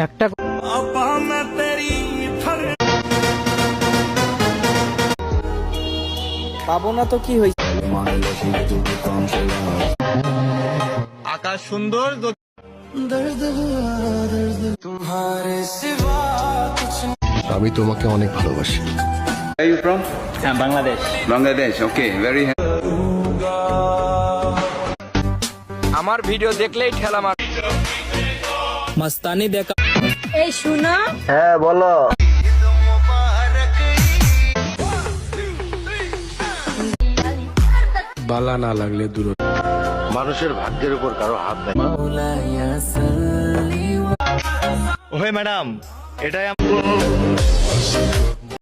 একটা পাবো না তো কি হয়েছে? আকাশ সুন্দর আমি তোমাকে অনেক ভালোবাসি। Where are you from? Bangladesh. Bangladesh. Okay, very happy. আমার ভিডিও দেখলেই ঠেলা মার। মাস্তানি দেখা। এই শুনো, হ্যাঁ বলো। বালা না লাগলে দূর। মানুষের ভাগ্যের উপর কারো হাত নেই। ওহে ম্যাডাম, এটাই